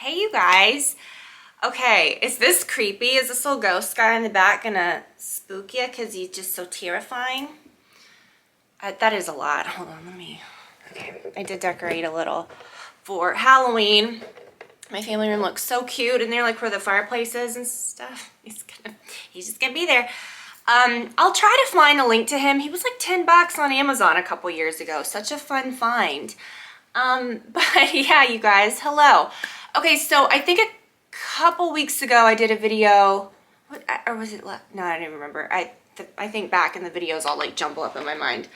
Hey you guys. Okay, is this creepy? Is this little ghost guy in the back gonna spook you because he's just so terrifying? That is a lot. Hold on, okay, I did decorate a little for Halloween. My family room looks so cute in there, like where the fireplace is and stuff. He's just gonna be there. I'll try to find a link to him. He was like 10 bucks on Amazon a couple years ago. Such a fun find. But yeah, you guys, hello. Okay, so I think a couple weeks ago I did a video, or was it, no, I don't even remember. I think back and the videos all like jumble up in my mind.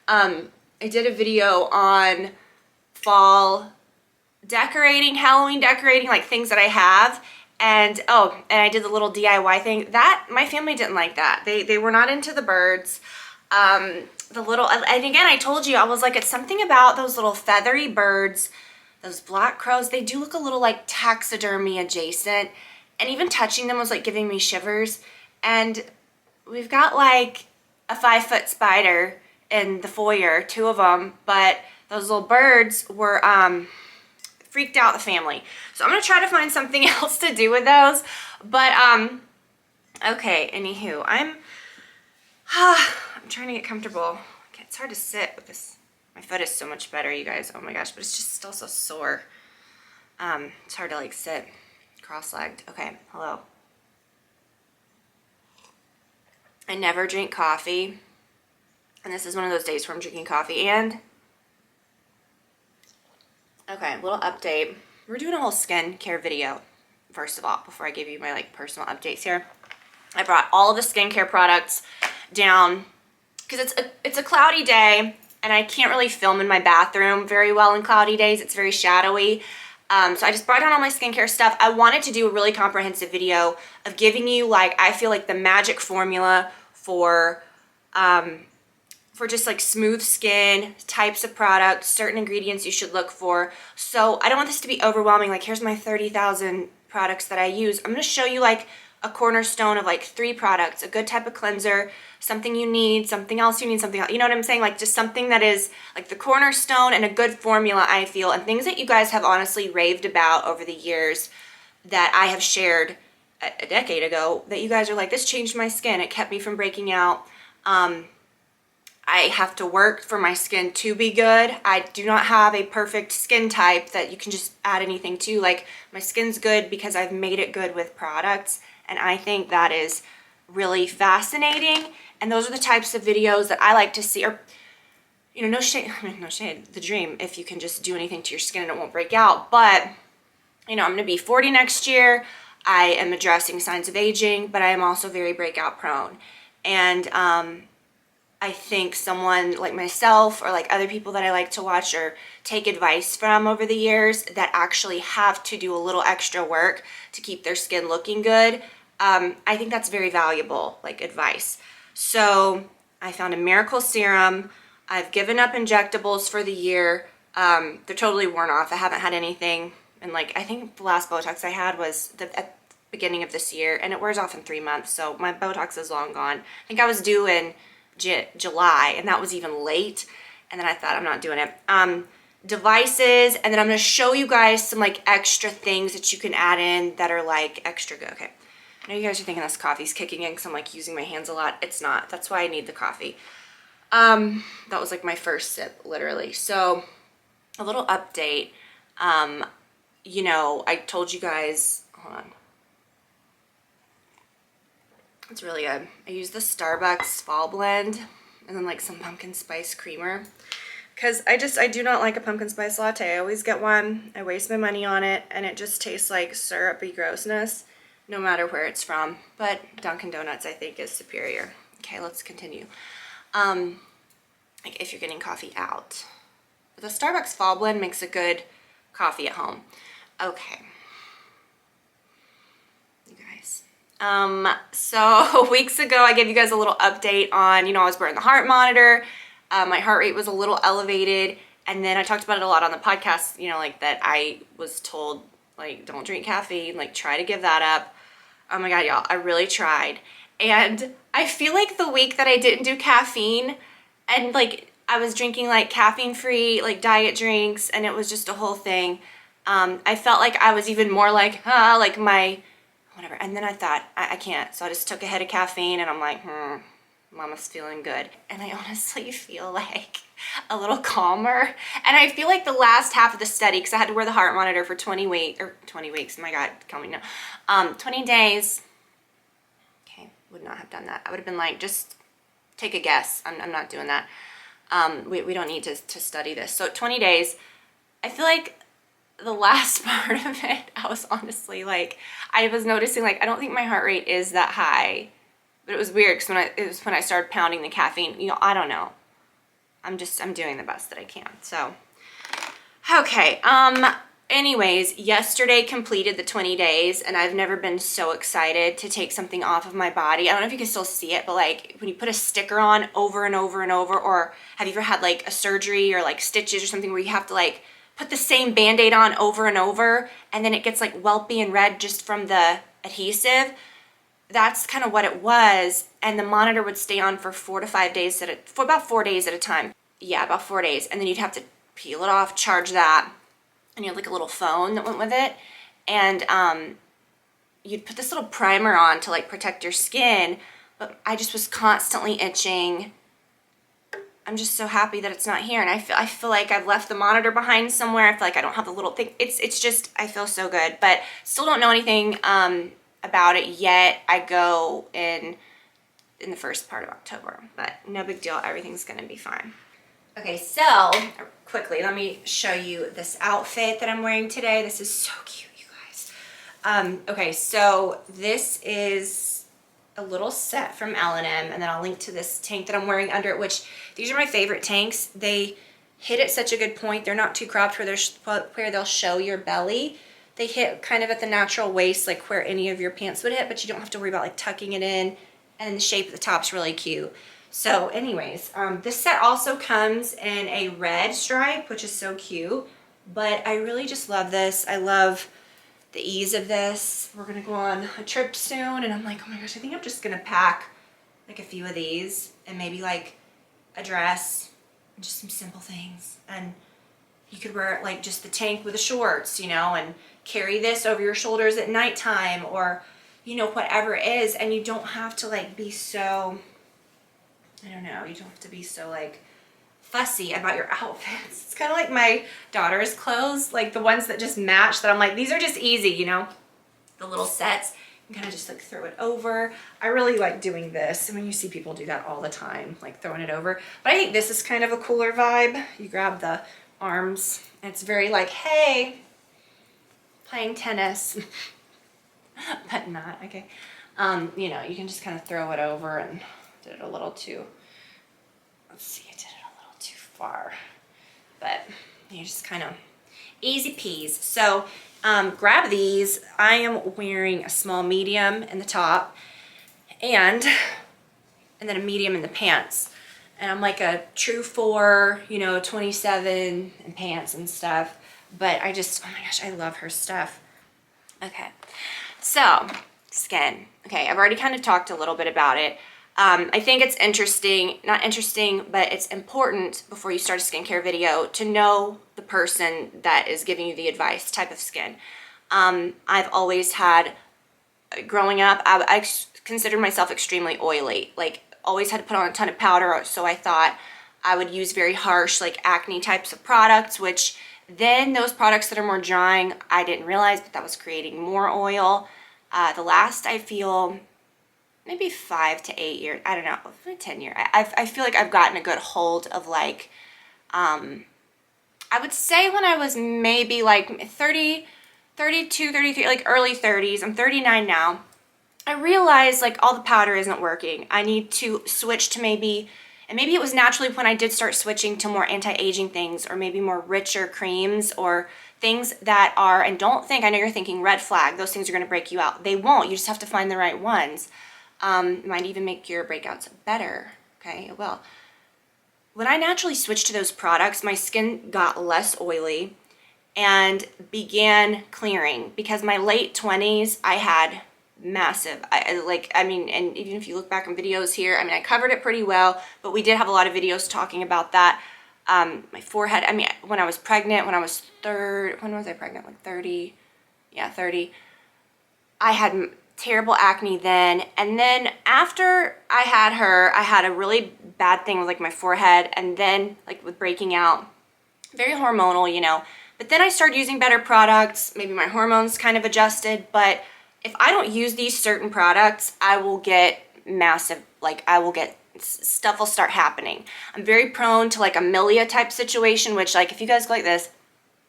I did a video on fall decorating, Halloween decorating, like things that I have. And and I did the little DIY thing. That, my family didn't like that. They were not into the birds. The little, and again, I told you, I was like, it's something about those little feathery birds, those black crows. They do look a little like taxidermy adjacent, and even touching them was like giving me shivers. And we've got like a 5-foot spider in the foyer, 2 of them, but those little birds were freaked out the family. So I'm gonna try to find something else to do with those. But okay, anywho, I'm trying to get comfortable. It's hard to sit with this. My foot is so much better, you guys. Oh my gosh, but it's just still so sore. It's hard to like sit cross-legged. Okay, hello. I never drink coffee, and this is one of those days where I'm drinking coffee. And okay, little update. We're doing a whole skincare video, first of all, before I give you my like personal updates here. I brought all of the skincare products down because it's a cloudy day and I can't really film in my bathroom very well in cloudy days. It's very shadowy. So I just brought down all my skincare stuff. I wanted to do a really comprehensive video of giving you, like, I feel like the magic formula for just like smooth skin, types of products, certain ingredients you should look for. So I don't want this to be overwhelming. Like, here's my 30,000 products that I use. I'm going to show you like a cornerstone of like 3 products, a good type of cleanser, something you need, something else you need, something else, you know what I'm saying? Like just something that is like the cornerstone and a good formula, I feel, and things that you guys have honestly raved about over the years that I have shared a decade ago that you guys are like, this changed my skin. It kept me from breaking out. I have to work for my skin to be good. I do not have a perfect skin type that you can just add anything to. Like, my skin's good because I've made it good with products, and I think that is really fascinating. And those are the types of videos that I like to see. Or, you know, no shade, the dream, if you can just do anything to your skin and it won't break out. But, you know, I'm going to be 40 next year. I am addressing signs of aging, but I am also very breakout prone. And I think someone like myself or like other people that I like to watch or take advice from over the years that actually have to do a little extra work to keep their skin looking good, I think that's very valuable, like, advice. So I found a miracle serum. I've given up injectables for the year. They're totally worn off. I haven't had anything. And like, I think the last Botox I had was at the beginning of this year, and it wears off in 3 months. So my Botox is long gone. I think I was due in July, and that was even late, and then I thought, I'm not doing it. Devices, and then I'm going to show you guys some like extra things that you can add in that are like extra good. Okay, I know you guys are thinking this coffee's kicking in because I'm like using my hands a lot. It's not. That's why I need the coffee. That was like my first sip, literally. So a little update. You know, I told you guys, hold on, it's really good. I use the Starbucks fall blend and then like some pumpkin spice creamer because I do not like a pumpkin spice latte. I always get one. I waste my money on it and it just tastes like syrupy grossness no matter where it's from. But Dunkin' Donuts, I think, is superior. Okay, let's continue. Like if you're getting coffee out. The Starbucks fall blend makes a good coffee at home. Okay. So weeks ago, I gave you guys a little update on, you know, I was wearing the heart monitor. My heart rate was a little elevated. And then I talked about it a lot on the podcast, you know, like that I was told, like, don't drink caffeine, like try to give that up. Oh my God, y'all, I really tried. And I feel like the week that I didn't do caffeine and like I was drinking like caffeine free, like diet drinks, and it was just a whole thing. I felt like I was even more like, like my, whatever. And then I thought, I can't. So I just took a hit of caffeine and I'm like, Mama's feeling good. And I honestly feel like a little calmer. And I feel like the last half of the study, because I had to wear the heart monitor for 20 weeks, my God, call me now. 20 days. Okay, would not have done that. I would have been like, just take a guess. I'm not doing that. We don't need to study this. So 20 days, I feel like the last part of it, I was honestly like, I was noticing like, I don't think my heart rate is that high, but it was weird because it was when I started pounding the caffeine, you know, I don't know. I'm doing the best that I can. So, okay. Anyways, yesterday completed the 20 days and I've never been so excited to take something off of my body. I don't know if you can still see it, but like when you put a sticker on over and over and over, or have you ever had like a surgery or like stitches or something where you have to like put the same Band-Aid on over and over and then it gets like welpy and red just from the adhesive? That's kind of what it was. And the monitor would stay on for 4 to 5 days for about 4 days at a time. Yeah, about 4 days. And then you'd have to peel it off, charge that. And you had like a little phone that went with it. And you'd put this little primer on to like protect your skin. But I just was constantly itching. I'm just so happy that it's not here. And I feel like I've left the monitor behind somewhere. I feel like I don't have the little thing. It's just, I feel so good. But still don't know anything about it yet. I go in the first part of October. But no big deal. Everything's going to be fine. Okay, so quickly, let me show you this outfit that I'm wearing today. This is so cute, you guys. Okay, so this is a little set from L&M, and then I'll link to this tank that I'm wearing under it, which these are my favorite tanks. They hit at such a good point. They're not too cropped where they'll show your belly. They hit kind of at the natural waist, like where any of your pants would hit, but you don't have to worry about like tucking it in, and the shape of the top's really cute. So anyways, this set also comes in a red stripe, which is so cute, but I really just love this. I love the ease of this. We're gonna go on a trip soon, and I'm like, oh my gosh, I think I'm just gonna pack like a few of these and maybe like a dress and just some simple things. And you could wear it like just the tank with the shorts, you know, and carry this over your shoulders at nighttime, or, you know, whatever it is. And you don't have to like be so, I don't know, you don't have to be so like fussy about your outfits. It's kind of like my daughter's clothes, like the ones that just match, that I'm like, these are just easy, you know, the little sets. You kind of just like throw it over. I really like doing this. I mean, you see people do that all the time, like throwing it over. But I think this is kind of a cooler vibe. You grab the arms, and it's very like, hey, playing tennis, but not, okay. You know, you can just kind of throw it over, and did it a little too, let's see, I did it a little too far, but you just kind of easy peas. So grab these. I am wearing a small medium in the top and then a medium in the pants, and I'm like a true 4, you know, 27 in pants and stuff, but I just, oh my gosh, I love her stuff. Okay, so skin. Okay, I've already kind of talked a little bit about it. I think it's not interesting, but it's important before you start a skincare video to know the person that is giving you the advice type of skin. I've always had, growing up, I considered myself extremely oily, like always had to put on a ton of powder, so I thought I would use very harsh like acne types of products, which then those products that are more drying, I didn't realize, but that was creating more oil. The last, I feel, maybe 5 to 8 years, I don't know, 10 years. I feel like I've gotten a good hold of like, I would say when I was maybe like 30, 32, 33, like early 30s, I'm 39 now, I realized like all the powder isn't working. I need to switch to maybe, and maybe it was naturally when I did start switching to more anti-aging things, or maybe more richer creams, or things that are, and don't think, I know you're thinking red flag, those things are gonna break you out. They won't, you just have to find the right ones. It might even make your breakouts better, okay, it will. When I naturally switched to those products, my skin got less oily and began clearing, because my late 20s, I had massive, I mean, and even if you look back in videos here, I mean, I covered it pretty well, but we did have a lot of videos talking about that. My forehead, I mean, when I was pregnant, when was I pregnant? Like 30, yeah, 30. I had terrible acne then. And then after I had her, I had a really bad thing with like my forehead, and then like with breaking out, very hormonal, you know. But then I started using better products. Maybe my hormones kind of adjusted. But if I don't use these certain products, I will get massive, like stuff will start happening. I'm very prone to like a milia type situation, which like if you guys go like this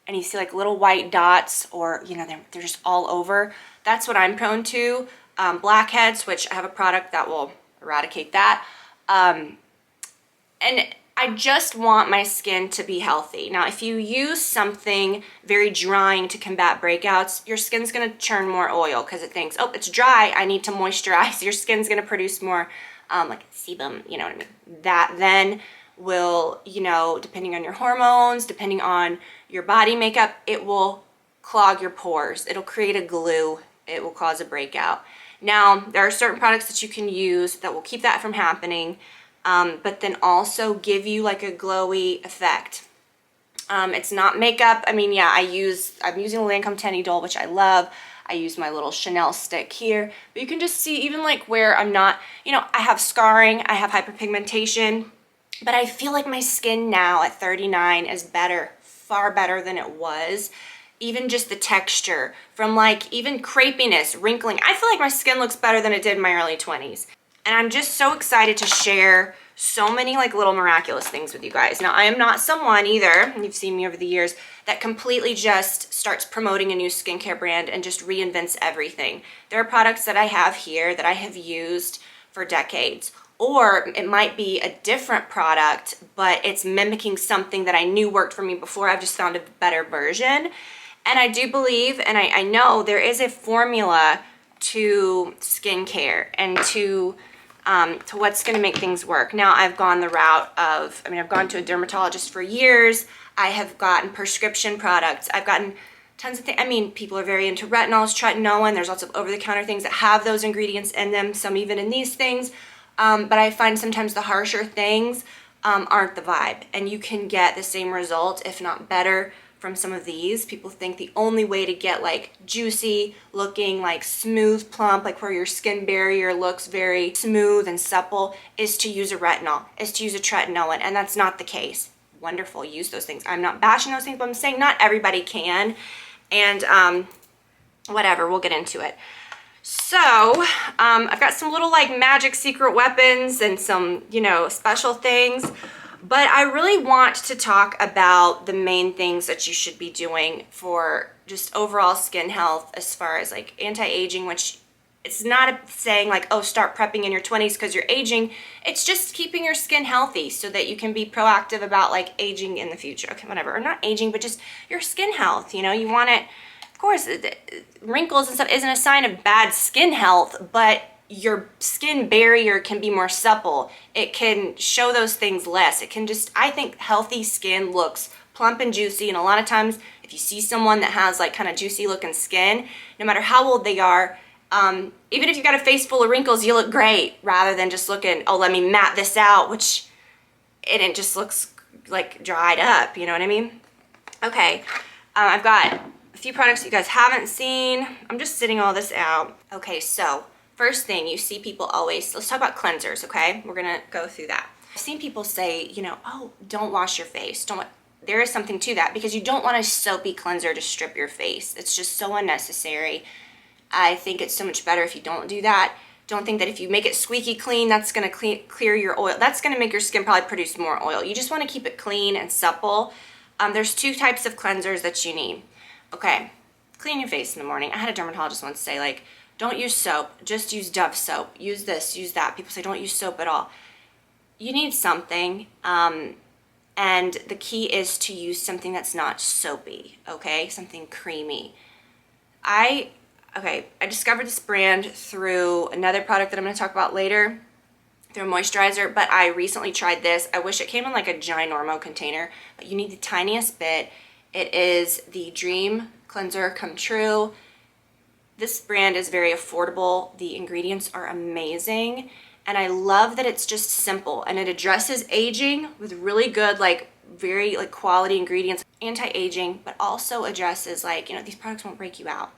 and you see like little white dots, or you know, they're just all over, that's what I'm prone to. Blackheads, which I have a product that will eradicate that. And I just want my skin to be healthy. Now, if you use something very drying to combat breakouts, your skin's gonna churn more oil because it thinks, oh, it's dry, I need to moisturize. Your skin's gonna produce more like sebum, you know what I mean? That then will, you know, depending on your hormones, depending on your body makeup, it will clog your pores. It'll create a glue. It will cause a breakout. Now, there are certain products that you can use that will keep that from happening, but then also give you like a glowy effect. It's not makeup. I mean, yeah, I'm using the Lancome Tenidol, which I love. I use my little Chanel stick here, but you can just see even like where I'm not, you know, I have scarring, I have hyperpigmentation, but I feel like my skin now at 39 is better, far better than it was. Even just the texture, from like even crepiness, wrinkling. I feel like my skin looks better than it did in my early 20s. And I'm just so excited to share so many like little miraculous things with you guys. Now, I am not someone either, and you've seen me over the years, that completely just starts promoting a new skincare brand and just reinvents everything. There are products that I have here that I have used for decades. Or it might be a different product, but it's mimicking something that I knew worked for me before. I've just found a better version. And I do believe, and I know there is a formula to skincare and to what's going to make things work. Now, I've gone the route of, I mean, I've gone to a dermatologist for years. I have gotten prescription products. I've gotten tons of things. I mean, people are very into retinols, tretinoin. There's lots of over-the-counter things that have those ingredients in them, some even in these things. But I find sometimes the harsher things aren't the vibe. And you can get the same result, if not better, from some of these. People think the only way to get like juicy looking, like smooth, plump, like where your skin barrier looks very smooth and supple, is to use a retinol, is to use a tretinoin, and that's not the case. Wonderful, use those things. I'm not bashing those things, but I'm saying not everybody can. And whatever, we'll get into it. So I've got some little like magic secret weapons and some, you know, special things. But I really want to talk about the main things that you should be doing for just overall skin health, as far as like anti-aging, which it's not saying like, oh, start prepping in your 20s because you're aging. It's just keeping your skin healthy so that you can be proactive about like aging in the future. Okay, whatever. Or not aging, but just your skin health. You know, you want it, of course, wrinkles and stuff isn't a sign of bad skin health, but your skin barrier can be more supple. It can show those things less. It can just, I think healthy skin looks plump and juicy. And a lot of times if you see someone that has like kind of juicy looking skin, no matter how old they are, even if you've got a face full of wrinkles, you look great, rather than just looking, oh, let me mat this out, which it just looks like dried up. You know what I mean? Okay, I've got a few products you guys haven't seen. I'm just sitting all this out. Okay, so first thing you see people always, let's talk about cleansers, okay? We're gonna go through that. I've seen people say, you know, oh, don't wash your face. There is something to that, because you don't want a soapy cleanser to strip your face. It's just so unnecessary. I think it's so much better if you don't do that. Don't think that if you make it squeaky clean, that's gonna clear your oil. That's gonna make your skin probably produce more oil. You just wanna keep it clean and supple. There's two types of cleansers that you need. Okay, clean your face in the morning. I had a dermatologist once say like, don't use soap, just use Dove soap. Use this, use that. People say don't use soap at all. You need something, and the key is to use something that's not soapy, okay? Something creamy. I discovered this brand through another product that I'm gonna talk about later, through a moisturizer, but I recently tried this. I wish it came in like a ginormo container, but you need the tiniest bit. It is the Dream Cleanser Come True. This brand is very affordable. The ingredients are amazing. And I love that it's just simple and it addresses aging with really good like very like quality ingredients, anti-aging, but also addresses like, you know, these products won't break you out.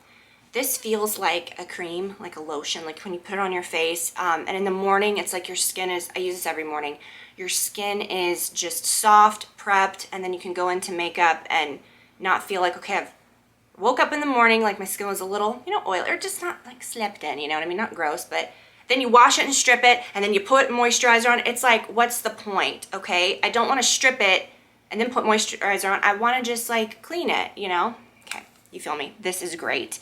This feels like a cream, like a lotion, like when you put it on your face. And in the morning, it's like your skin is, I use this every morning. Your skin is just soft, prepped, and then you can go into makeup and not feel like, okay, I've woke up in the morning, like my skin was a little, you know, oily, or just not like slept in, you know what I mean? Not gross, but then you wash it and strip it, and then you put moisturizer on. It's like, what's the point, okay? I don't want to strip it and then put moisturizer on. I want to just like clean it, you know? Okay, you feel me? This is great.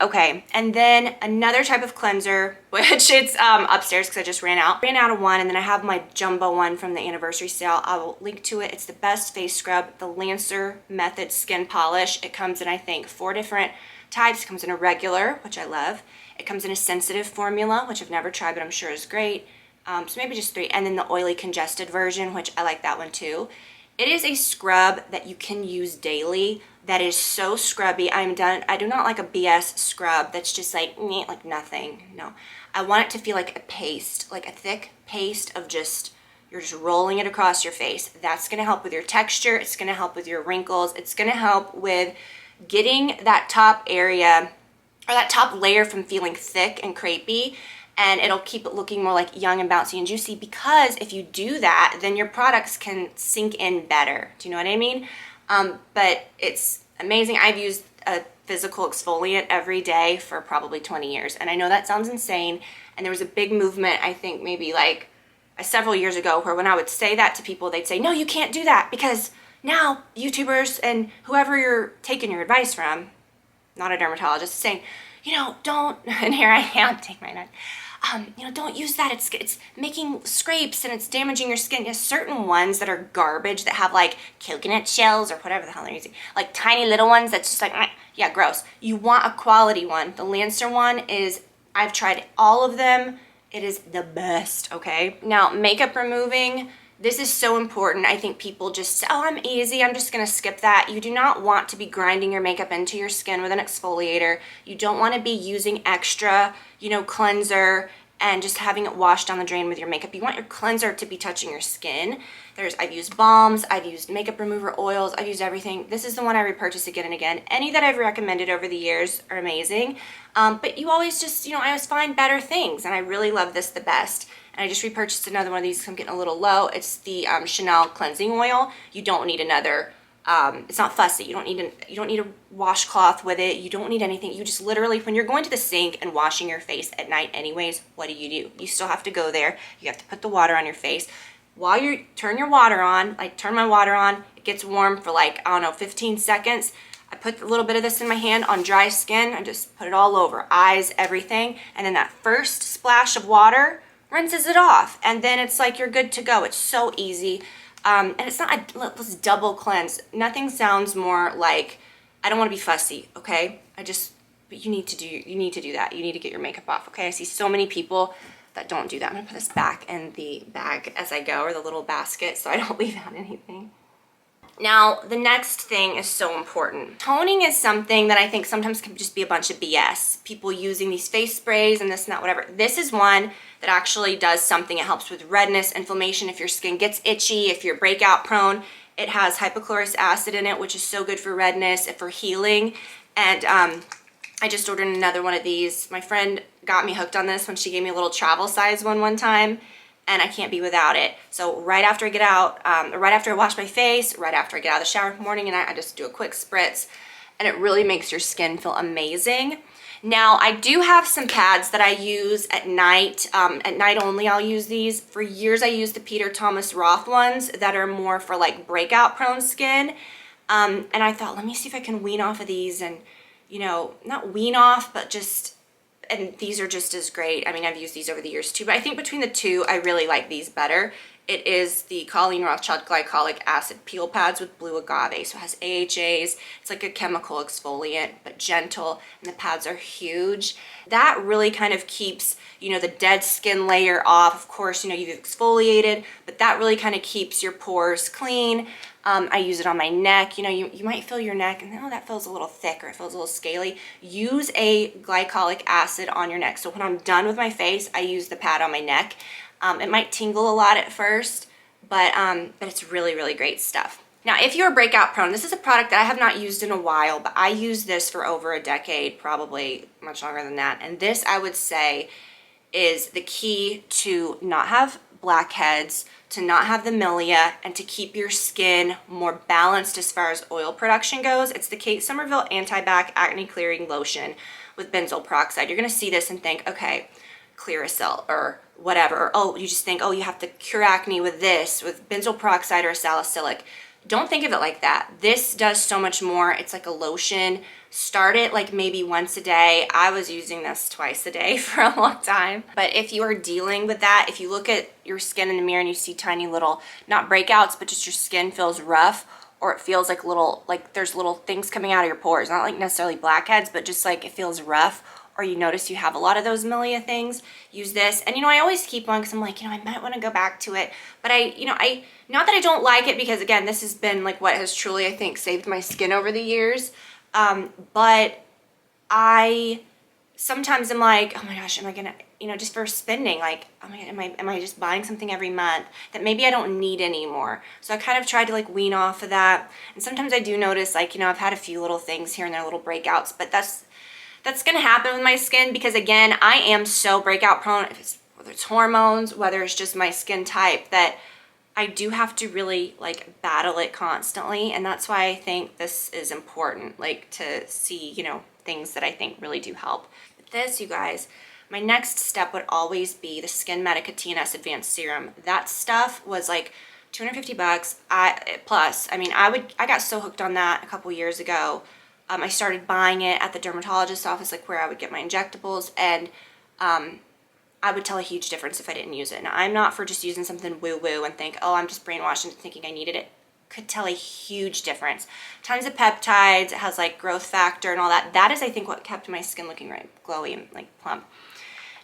Okay, and then another type of cleanser, which it's upstairs because I just ran out of one, and then I have my jumbo one from the anniversary sale. I will link to it. It's the best face scrub, the Lancer Method Skin Polish. It comes in, I think, 4 different types. It comes in a regular, which I love. It comes in a sensitive formula, which I've never tried, but I'm sure is great. So maybe just 3, and then the oily congested version, which I like that one too. It is a scrub that you can use daily that is so scrubby. I'm done. I do not like a BS scrub that's just like nothing. No, I want it to feel like a paste, like a thick paste of just, you're just rolling it across your face. That's going to help with your texture. It's going to help with your wrinkles. It's going to help with getting that top area or that top layer from feeling thick and crepey, and it'll keep it looking more like young and bouncy and juicy, because if you do that, then your products can sink in better. Do you know what I mean? But it's amazing. I've used a physical exfoliant every day for probably 20 years. And I know that sounds insane. And there was a big movement, I think maybe like several years ago, where when I would say that to people, they'd say, no, you can't do that, because now YouTubers and whoever you're taking your advice from, not a dermatologist, saying, you know, don't, and here I am, take my knife. You know, don't use that. It's making scrapes and it's damaging your skin. There's certain ones that are garbage that have like coconut shells or whatever the hell they're using, like tiny little ones that's just like, yeah, gross. You want a quality one. The Lancer one is, I've tried all of them. It is the best, okay? Now, makeup removing, this is so important. I think people just say, oh, I'm easy, I'm just gonna skip that. You do not want to be grinding your makeup into your skin with an exfoliator. You don't wanna be using extra, you know, cleanser and just having it washed down the drain with your makeup. You want your cleanser to be touching your skin. I've used balms, I've used makeup remover oils, I've used everything. This is the one I repurchase again and again. Any that I've recommended over the years are amazing. But you always just, you know, I always find better things, and I really love this the best. And I just repurchased another one of these because I'm getting a little low. It's the Chanel cleansing oil. You don't need another, it's not fussy. You don't need a washcloth with it. You don't need anything. You just literally, when you're going to the sink and washing your face at night anyways, what do? You still have to go there. You have to put the water on your face. While you turn your water on, like turn my water on, it gets warm for like, I don't know, 15 seconds. I put a little bit of this in my hand on dry skin. I just put it all over, eyes, everything. And then that first splash of water rinses it off, and then it's like you're good to go. It's so easy, and it's not let's double cleanse. Nothing sounds more like, I don't want to be fussy, okay? But you need to do that. You need to get your makeup off, okay? I see so many people that don't do that. I'm gonna put this back in the bag as I go, or the little basket, so I don't leave out anything. Now, the next thing is so important. Toning is something that I think sometimes can just be a bunch of BS. People using these face sprays and this and that, whatever. This is one that actually does something. It helps with redness, inflammation, if your skin gets itchy, if you're breakout prone. It has hypochlorous acid in it, which is so good for redness and for healing. And I just ordered another one of these. My friend got me hooked on this when she gave me a little travel size one time. And I can't be without it. So right after I get out, right after I wash my face, right after I get out of the shower in the morning, and I just do a quick spritz, and it really makes your skin feel amazing. Now, I do have some pads that I use at night only. I'll use these. For years, I used the Peter Thomas Roth ones that are more for like breakout prone skin. And I thought, let me see if I can wean off of these, and, you know, not wean off, but just, and these are just as great. I mean, I've used these over the years too, but I think between the two, I really like these better. It is the Colleen Rothschild Glycolic Acid Peel Pads with Blue Agave. So it has AHAs. It's like a chemical exfoliant, but gentle, and the pads are huge. That really kind of keeps, you know, the dead skin layer off. Of course, you know, you've exfoliated, but that really kind of keeps your pores clean. I use it on my neck. You know, you might feel your neck and, oh, that feels a little thick, or it feels a little scaly. Use a glycolic acid on your neck. So when I'm done with my face, I use the pad on my neck. It might tingle a lot at first, but it's really, really great stuff. Now, if you're breakout prone, this is a product that I have not used in a while, but I used this for over a decade, probably much longer than that. And this, I would say, is the key to not have blackheads, to not have the milia, and to keep your skin more balanced as far as oil production goes. It's the Kate Somerville Anti-Bac Acne Clearing Lotion with benzoyl peroxide. You're gonna see this and think, okay, Clearasil or whatever. Or, oh, you just think, oh, you have to cure acne with this, with benzoyl peroxide or salicylic. Don't think of it like that. This does so much more. It's like a lotion. Start it like maybe once a day. I was using this twice a day for a long time. But if you are dealing with that, if you look at your skin in the mirror and you see tiny little, not breakouts, but just your skin feels rough, or it feels like little, like there's little things coming out of your pores, not like necessarily blackheads, but just like it feels rough, or you notice you have a lot of those milia things, use this. And I always keep one because I'm like, I might want to go back to it. But I not that I don't like it, because again, this has been like what has truly, I think, saved my skin over the years. But I sometimes am like, oh my gosh, am I gonna, just for spending, like, oh my God, am I just buying something every month that maybe I don't need anymore? So I kind of tried to like wean off of that. And sometimes I do notice, like, I've had a few little things here and there, little breakouts, but that's gonna happen with my skin, because again, I am so breakout prone, whether it's hormones, whether it's just my skin type, that I do have to really like battle it constantly. And that's why I think this is important, like to see, things that I think really do help. But this, you guys, my next step would always be the Skin Medica TNS Advanced Serum. That stuff was like $250 plus. I mean, I got so hooked on that a couple years ago. I started buying it at the dermatologist's office, like where I would get my injectables, and I would tell a huge difference if I didn't use it. Now, I'm not for just using something woo-woo and think, oh, I'm just brainwashed into thinking I needed it. Could tell a huge difference. Tons of peptides, it has like growth factor and all that. That is, I think, what kept my skin looking right, glowy and like plump.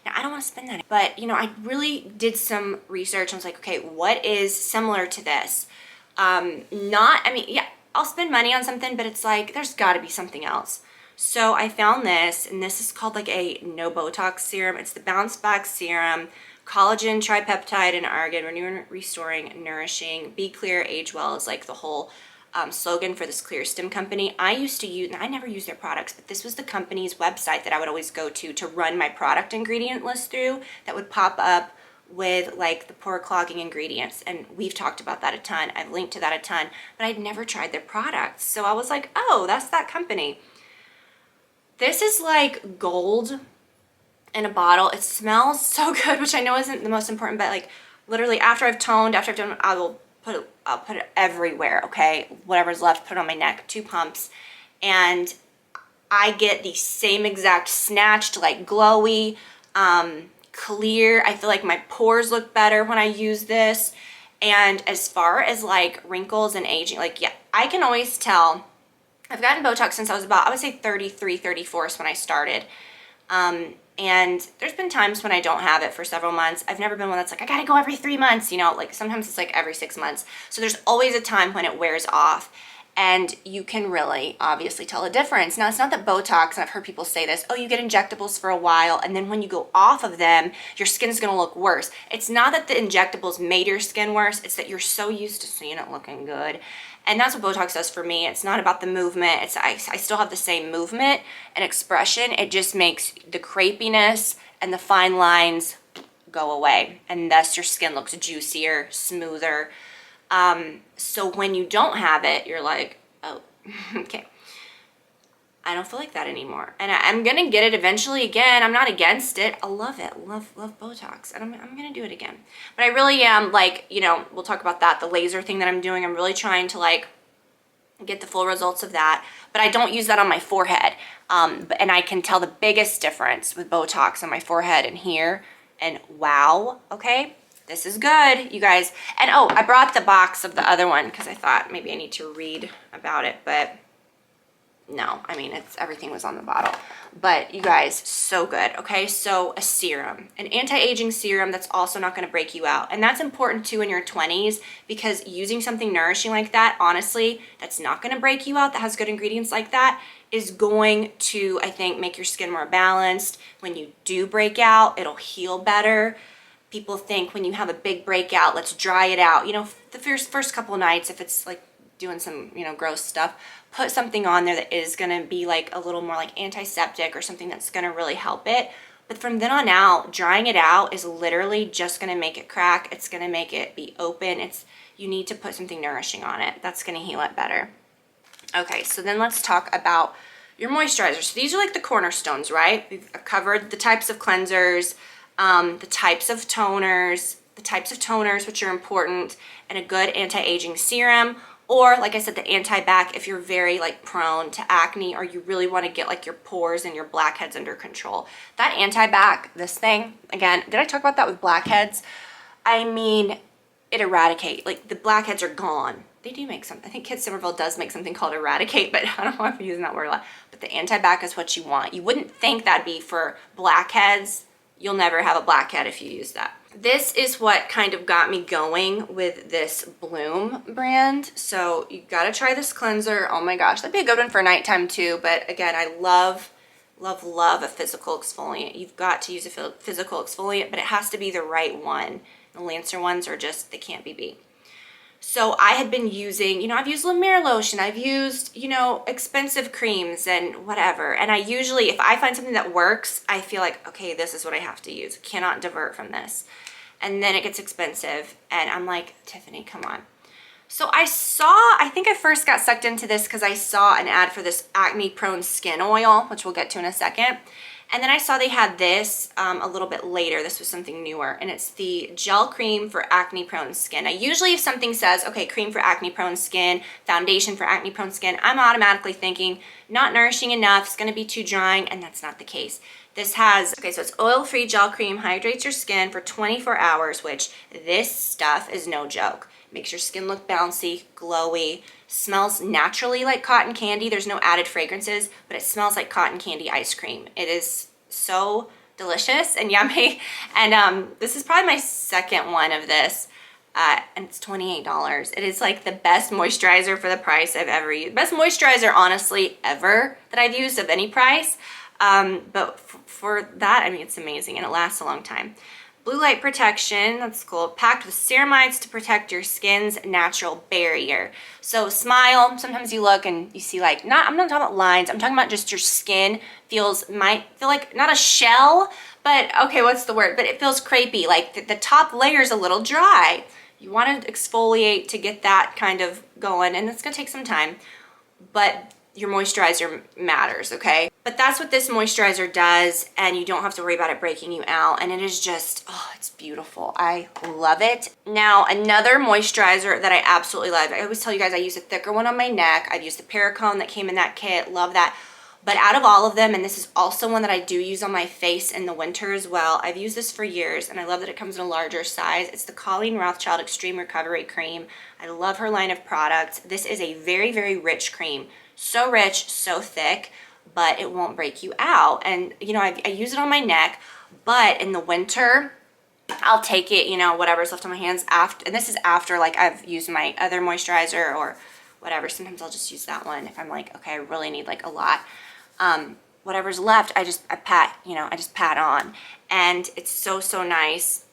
Now, I don't want to spend that, but I really did some research. I was like, okay, what is similar to this? Yeah, I'll spend money on something, but it's like, there's gotta be something else. So I found this, and this is called like a no Botox serum. It's the Bounce Back Serum, collagen, tripeptide, and argan, renewing, restoring, nourishing, be clear, age well is like the whole slogan for this Clear Stim company. I used to use, and I never used their products, but this was the company's website that I would always go to run my product ingredient list through, that would pop up with like the pore clogging ingredients. And we've talked about that a ton. I've linked to that a ton, but I'd never tried their products. So I was like, oh, that's that company. This is like gold in a bottle. It smells so good, which I know isn't the most important, but like literally after I've toned, after I've done, I'll put it everywhere, okay? Whatever's left, put it on my neck, 2 pumps. And I get the same exact snatched, like glowy, clear. I feel like my pores look better when I use this. And as far as like wrinkles and aging, like, yeah, I can always tell. I've gotten Botox since I was about, I would say 33, 34 is when I started. And there's been times when I don't have it for several months. I've never been one that's like, I gotta go every 3 months, like sometimes it's like every 6 months. So there's always a time when it wears off. And you can really obviously tell a difference. Now, it's not that Botox, and I've heard people say this, oh, you get injectables for a while, and then when you go off of them, your skin's gonna look worse. It's not that the injectables made your skin worse, it's that you're so used to seeing it looking good. And that's what Botox does for me. It's not about the movement. I still have the same movement and expression. It just makes the crepiness and the fine lines go away. And thus your skin looks juicier, smoother. So when you don't have it, you're like, oh, okay, I don't feel like that anymore. And I'm gonna get it eventually again. I'm not against it. I love it. Love Botox. And I'm gonna do it again. But I really am like, we'll talk about that. The laser thing that I'm doing, I'm really trying to like get the full results of that. But I don't use that on my forehead. And I can tell the biggest difference with Botox on my forehead and here. And wow, okay. This is good, you guys. And oh, I brought the box of the other one because I thought maybe I need to read about it, but no, I mean, everything was on the bottle. But you guys, so good, okay? So a serum, an anti-aging serum that's also not gonna break you out. And that's important too in your 20s, because using something nourishing like that, honestly, that's not gonna break you out, that has good ingredients like that, is going to, I think, make your skin more balanced. When you do break out, it'll heal better. people think when you have a big breakout, let's dry it out. You know, the first couple of nights, if it's like doing some, you know, gross stuff, put something on there that is gonna be like a little more like antiseptic or something that's gonna really help it. But from then on out, drying it out is literally just gonna make it crack. It's gonna make it be open. You need to put something nourishing on it. That's gonna heal it better. Okay, so then let's talk about your moisturizers. So these are like the cornerstones, right? We've covered the types of cleansers, the types of toners, which are important, and a good anti-aging serum, or like I said, the anti-bac if you're very like prone to acne or you really want to get like your pores and your blackheads under control. That anti-bac, this thing, again, did I talk about that with blackheads? I mean, it eradicate, like the blackheads are gone. They do make something, I think Kit Somerville does make something called eradicate, but I don't know if I'm using that word a lot. But the anti-bac is what you want. You wouldn't think that'd be for blackheads. You'll never have a blackhead if you use that. This is what kind of got me going with this Bloom brand. So you gotta try this cleanser. Oh my gosh, that'd be a good one for nighttime too. But again, I love a physical exfoliant. You've got to use a physical exfoliant, but it has to be the right one. The Lancer ones are just, they can't be beat. So I had been using, you know, I've used La Mer lotion, I've used, you know, expensive creams and whatever. And I usually, if I find something that works, I feel like, okay, this is what I have to use. Cannot divert from this. And then it gets expensive. And I'm like, Tiffany, come on. So I think I first got sucked into this because I saw an ad for this acne prone skin oil, which we'll get to in a second. And then I saw they had this a little bit later. This was something newer, and it's the gel cream for acne prone skin. Now, usually if something says, okay, cream for acne prone skin, foundation for acne prone skin, I'm automatically thinking not nourishing enough, it's gonna be too drying, and that's not the case. This has, okay, so it's oil-free gel cream, hydrates your skin for 24 hours, which this stuff is no joke. Makes your skin look bouncy, glowy, smells naturally like cotton candy. There's no added fragrances, but it smells like cotton candy ice cream. It is so delicious and yummy. And this is probably my second one of this, and it's $28. It is like the best moisturizer for the price I've ever used. Best moisturizer, honestly, ever that I've used of any price. But for that, I mean, it's amazing and it lasts a long time. Blue light protection, that's cool. Packed with ceramides to protect your skin's natural barrier. So smile, sometimes you look and you see like, I'm not talking about lines, I'm talking about just your skin might feel like, not a shell, but okay, what's the word? But it feels crepey, like the top layer's a little dry. You want to exfoliate to get that kind of going, and it's gonna take some time, but your moisturizer matters, okay? But that's what this moisturizer does, and you don't have to worry about it breaking you out, and it is just, oh, it's beautiful. I love it. Now, another moisturizer that I absolutely love, I always tell you guys I use a thicker one on my neck. I've used the Paracone that came in that kit, love that. But out of all of them, and this is also one that I do use on my face in the winter as well, I've used this for years, and I love that it comes in a larger size. It's the Colleen Rothschild Extreme Recovery Cream. I love her line of products. This is a very, very rich cream. So rich, so thick, but it won't break you out. And you know, I use it on my neck, but in the winter, I'll take it, you know, whatever's left on my hands after, and this is after like I've used my other moisturizer or whatever. Sometimes I'll just use that one if I'm like, okay, I really need like a lot. Whatever's left, I just pat on, and it's so, so nice.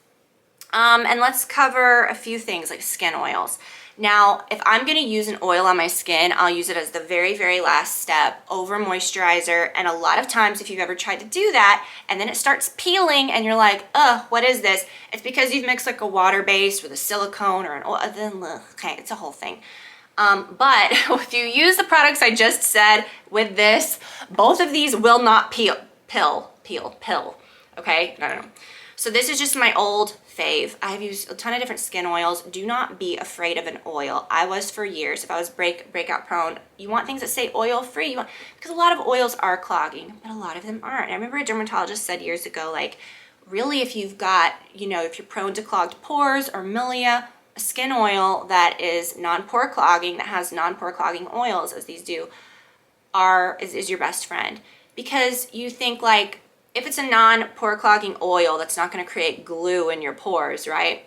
And let's cover a few things like skin oils. Now, if I'm gonna use an oil on my skin, I'll use it as the very, very last step over moisturizer. And a lot of times, if you've ever tried to do that, and then it starts peeling and you're like, ugh, what is this? It's because you've mixed like a water-based with a silicone or an oil, okay, it's a whole thing. But if you use the products I just said with this, both of these will not pill, okay? No. So this is just my old fave. I've used a ton of different skin oils. Do not be afraid of an oil. I was for years. If I was breakout prone, you want things that say oil free. Because a lot of oils are clogging, but a lot of them aren't. I remember a dermatologist said years ago, like, really if you've got, you know, if you're prone to clogged pores or milia, a skin oil that is non-pore clogging, that has non-pore clogging oils, as these do, is your best friend. Because you think like, if it's a non-pore clogging oil that's not going to create glue in your pores, right?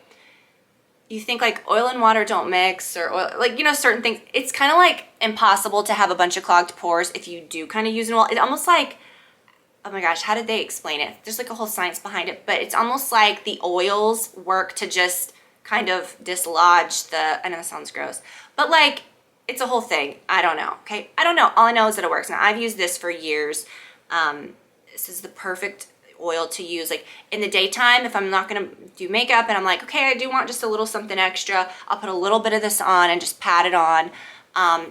You think like oil and water don't mix, or oil, like, you know, certain things. It's kind of like impossible to have a bunch of clogged pores if you do kind of use an oil. It's almost like, oh my gosh, how did they explain it? There's like a whole science behind it, but it's almost like the oils work to just kind of dislodge the, I know that sounds gross, but like it's a whole thing. I don't know, okay? I don't know. All I know is that it works. Now, I've used this for years. This is the perfect oil to use. Like in the daytime, if I'm not gonna do makeup and I'm like, okay, I do want just a little something extra, I'll put a little bit of this on and just pat it on.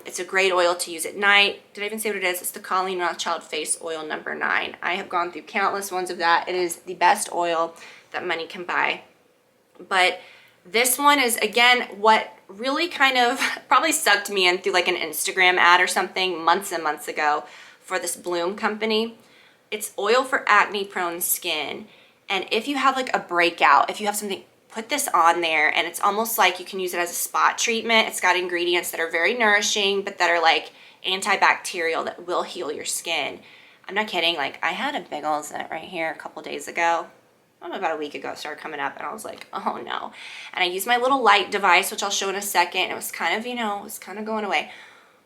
It's a great oil to use at night. Did I even say what it is? It's the Colleen Rothschild Face Oil number 9. I have gone through countless ones of that. It is the best oil that money can buy. But this one is, again, what really kind of probably sucked me in through like an Instagram ad or something months and months ago for this Bloom company. It's oil for acne prone skin. And if you have like a breakout, if you have something, put this on there, and it's almost like you can use it as a spot treatment. It's got ingredients that are very nourishing, but that are like antibacterial that will heal your skin. I'm not kidding. Like I had a big old zit right here a couple days ago. About a week ago, it started coming up, and I was like, oh no. And I used my little light device, which I'll show in a second. It was kind of, it was kind of going away.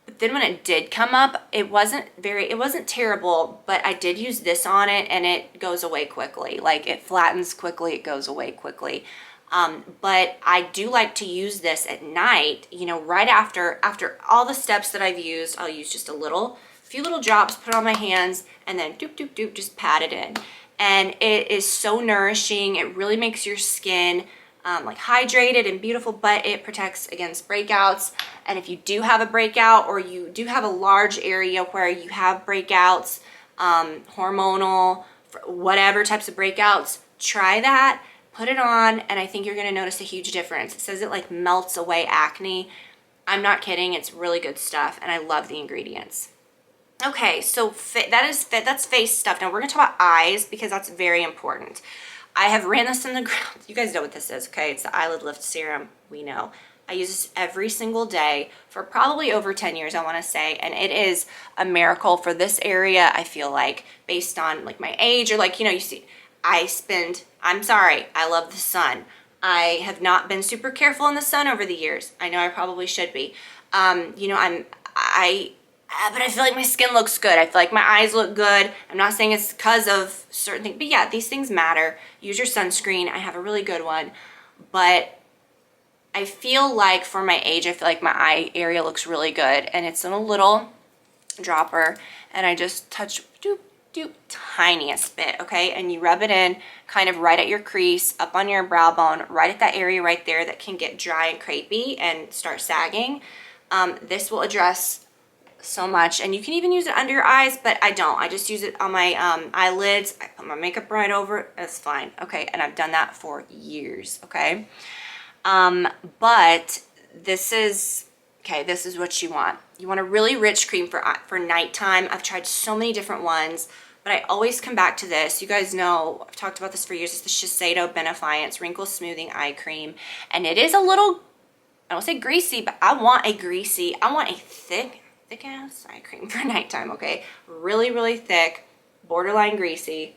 But then when it did come up, it wasn't terrible, but I did use this on it, and it goes away quickly. Like it flattens quickly, it goes away quickly. But I do like to use this at night, right after all the steps that I've used. I'll use just a few little drops, put it on my hands, and then doop, doop, doop, just pat it in. And it is so nourishing. It really makes your skin like hydrated and beautiful, but it protects against breakouts. And if you do have a breakout, or you do have a large area where you have breakouts, hormonal, whatever types of breakouts, try that, put it on, and I think you're gonna notice a huge difference. It says it like melts away acne. I'm not kidding, it's really good stuff, and I love the ingredients. Okay, so that's face stuff. Now we're gonna talk about eyes, because that's very important. I have ran this in the ground. You guys know what this is, okay? It's the Eyelid Lift Serum. We know. I use this every single day for probably over 10 years, I wanna say, and it is a miracle for this area, I feel like, based on like my age, or like, you see, I'm sorry, I love the sun. I have not been super careful in the sun over the years. I know I probably should be. But I feel like my skin looks good. I feel like my eyes look good. I'm not saying it's because of certain things, but yeah, these things matter. Use your sunscreen. I have a really good one, but I feel like for my age, I feel like my eye area looks really good, and it's in a little dropper, and I just touch, doop, doop, tiniest bit, okay? And you rub it in kind of right at your crease, up on your brow bone, right at that area right there that can get dry and crepey and start sagging. This will address so much, and you can even use it under your eyes, but I don't. I just use it on my eyelids. I put my makeup right over it. That's fine, okay? And I've done that for years, okay? But this is what you want. You want a really rich cream for nighttime. I've tried so many different ones, but I always come back to this. You guys know, I've talked about this for years. It's the Shiseido Benefiance Wrinkle Smoothing Eye Cream, and it is a little, I don't say greasy, but I want a thick ass eye cream for nighttime, okay? Really, really thick, borderline greasy.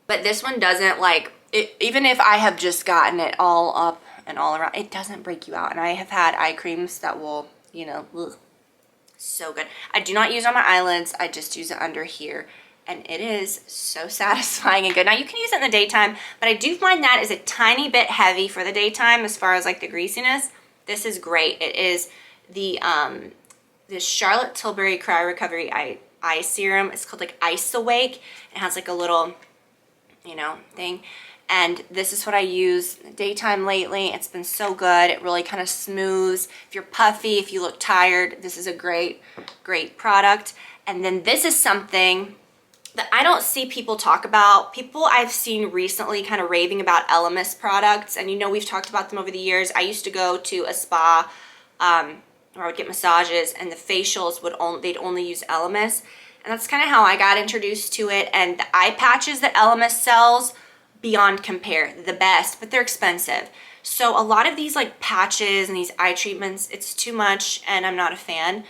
But this one doesn't, like, even if I have just gotten it all up and all around, it doesn't break you out. And I have had eye creams that will, ugh, so good. I do not use it on my eyelids. I just use it under here. And it is so satisfying and good. Now, you can use it in the daytime, but I do find that is a tiny bit heavy for the daytime as far as, like, the greasiness. This is great. It is the Charlotte Tilbury Cryo Recovery Eye Serum. It's called like Ice Awake. It has like a little, thing. And this is what I use in the daytime lately. It's been so good. It really kind of smooths. If you're puffy, if you look tired, this is a great, great product. And then this is something that I don't see people talk about. People I've seen recently kind of raving about Elemis products. And we've talked about them over the years. I used to go to a spa, or I would get massages, and the facials they'd only use Elemis. And that's kind of how I got introduced to it. And the eye patches that Elemis sells, beyond compare, the best, but they're expensive. So a lot of these like patches and these eye treatments, it's too much, and I'm not a fan,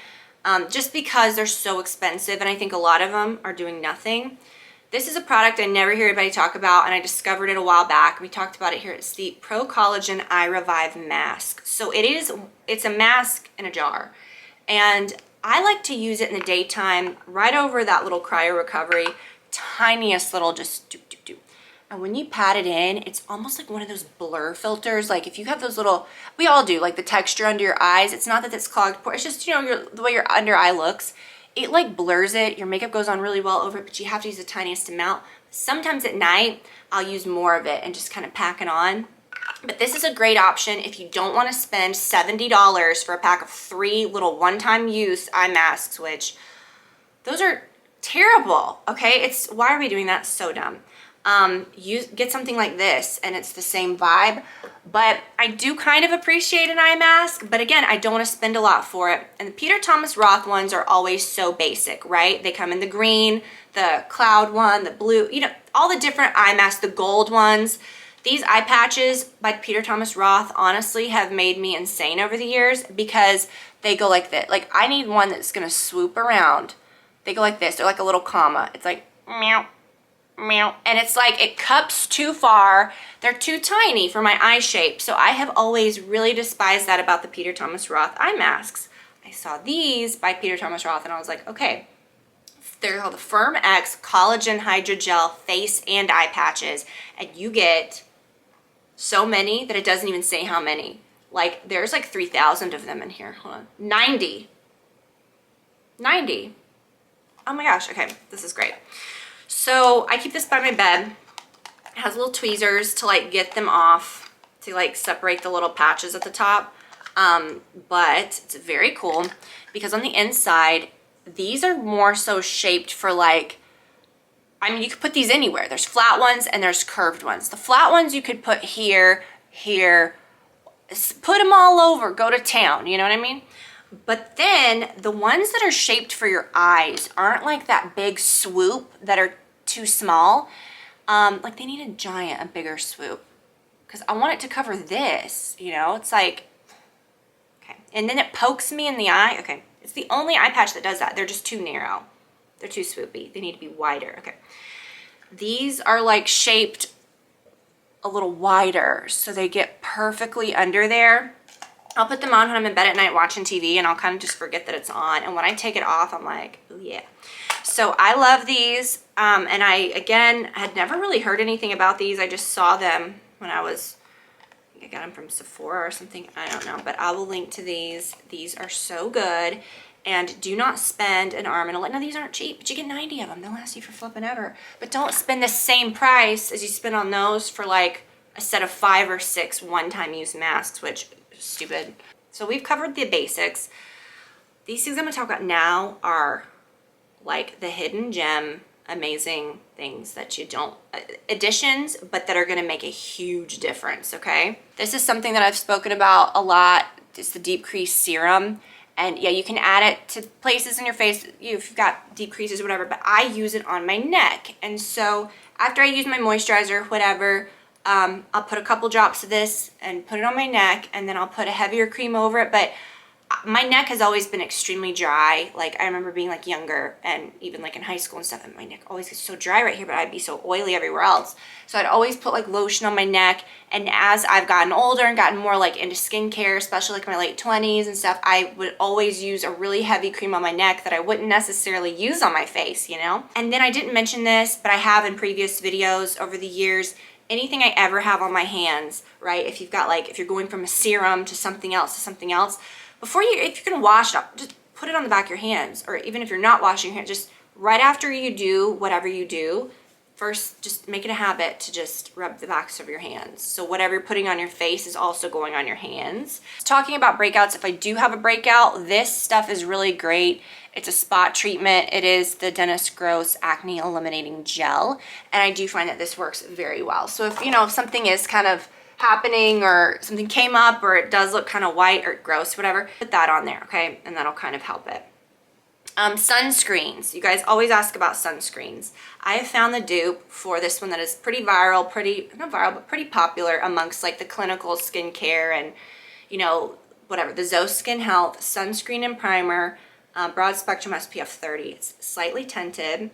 just because they're so expensive, and I think a lot of them are doing nothing. This is a product I never hear anybody talk about, and I discovered it a while back. We talked about it here. It's the Pro Collagen Eye Revive Mask. So it's a mask in a jar, and I like to use it in the daytime right over that little cryo recovery tiniest little just do, do, do. And when you pat it in, it's almost like one of those blur filters. Like if you have those little, we all do, like the texture under your eyes. It's not that it's clogged pores. It's just, you know, the way your under eye looks. It like blurs it. Your makeup goes on really well over it, but you have to use the tiniest amount. Sometimes at night, I'll use more of it and just kind of pack it on. But this is a great option if you don't want to spend $70 for a pack of 3 little one-time use eye masks, which those are terrible, okay? Why are we doing that? So dumb. You get something like this and it's the same vibe, but I do kind of appreciate an eye mask, but again, I don't want to spend a lot for it. And the Peter Thomas Roth ones are always so basic, right? They come in the green, the cloud one, the blue, you know, all the different eye masks, the gold ones. These eye patches by Peter Thomas Roth honestly have made me insane over the years because they go like this. Like I need one that's gonna swoop around. They go like this, they're like a little comma. It's like meow. Meow. And it's like it cups too far. They're too tiny for my eye shape. So I have always really despised that about the Peter Thomas Roth eye masks. I saw these by Peter Thomas Roth and I was like, okay, they're called the Firm X Collagen Hydrogel Face and Eye Patches. And you get so many that it doesn't even say how many. Like there's like 3,000 of them in here. Hold on. 90. 90. Oh my gosh. Okay. This is great. So I keep this by my bed. It has little tweezers to like get them off, to like separate the little patches at the top. But it's very cool because on the inside, these are more so shaped for like, I mean, you could put these anywhere. There's flat ones and there's curved ones. The flat ones you could put here, here, put them all over, go to town, you know what I mean? But then the ones that are shaped for your eyes aren't like that big swoop that are too small. Like they need a bigger swoop because I want it to cover this, you know, it's like, okay. And then it pokes me in the eye. Okay. It's the only eye patch that does that. They're just too narrow. They're too swoopy. They need to be wider. Okay. These are like shaped a little wider so they get perfectly under there. I'll put them on when I'm in bed at night watching TV and I'll kind of just forget that it's on. And when I take it off, I'm like, oh yeah. So I love these. And I, again, had never really heard anything about these. I just saw them when I think I got them from Sephora or something. I don't know, but I will link to these. These are so good. And do not spend an arm and a leg. Now these aren't cheap, but you get 90 of them. They'll last you for flipping ever. But don't spend the same price as you spend on those for like a set of 5 or 6 one-time use masks, which is stupid. So we've covered the basics. These things I'm gonna talk about now are like the hidden gem, amazing things that you don't, additions, but that are gonna make a huge difference, okay? This is something that I've spoken about a lot. It's the deep crease serum. And yeah, you can add it to places in your face if you've got deep creases or whatever, but I use it on my neck. And so after I use my moisturizer, whatever, I'll put a couple drops of this and put it on my neck, and then I'll put a heavier cream over it. But my neck has always been extremely dry. Like I remember being like younger and even like in high school and stuff, and my neck always gets so dry right here, but I'd be so oily everywhere else. So I'd always put like lotion on my neck. And as I've gotten older and gotten more like into skincare, especially like my late 20s and stuff, I would always use a really heavy cream on my neck that I wouldn't necessarily use on my face, you know? And then I didn't mention this, but I have in previous videos over the years, anything I ever have on my hands, right? If you've got like, if you're going from a serum to something else, before you, if you're gonna wash it up, just put it on the back of your hands. Or even if you're not washing your hands, just right after you do whatever you do, first just make it a habit to just rub the backs of your hands. So whatever you're putting on your face is also going on your hands. Talking about breakouts, if I do have a breakout, this stuff is really great. It's a spot treatment. It is the Dennis Gross Acne Eliminating Gel. And I do find that this works very well. So if, you know, if something is kind of happening or something came up or it does look kind of white or gross, whatever, put that on there, okay? And that'll kind of help it. Sunscreens. You guys always ask about sunscreens. I have found the dupe for this one that is pretty viral, not viral, but pretty popular amongst like the clinical skincare and, you know, whatever. The Zoe Skin Health Sunscreen and Primer, Broad Spectrum SPF 30. It's slightly tinted.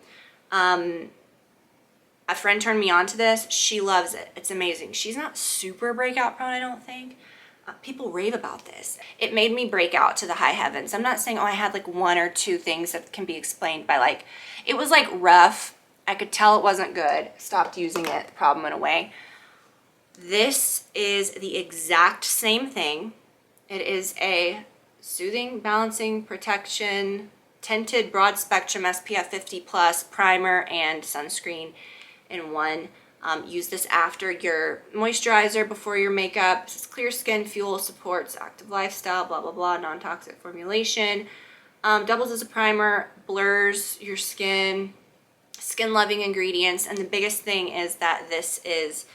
A friend turned me on to this. She loves it. It's amazing. She's not super breakout prone, I don't think. People rave about this. It made me break out to the high heavens. I'm not saying, oh, I had like 1 or 2 things that can be explained by like, it was like rough I could tell it wasn't good. Stopped using it. The problem went away. This is the exact same thing. It is a soothing, balancing, protection, tinted broad spectrum SPF 50 plus primer and sunscreen in one. Use this after your moisturizer, before your makeup. This is clear skin, fuel, supports active lifestyle, blah, blah, blah, non-toxic formulation. Doubles as a primer, blurs your skin, skin-loving ingredients, and the biggest thing is that this is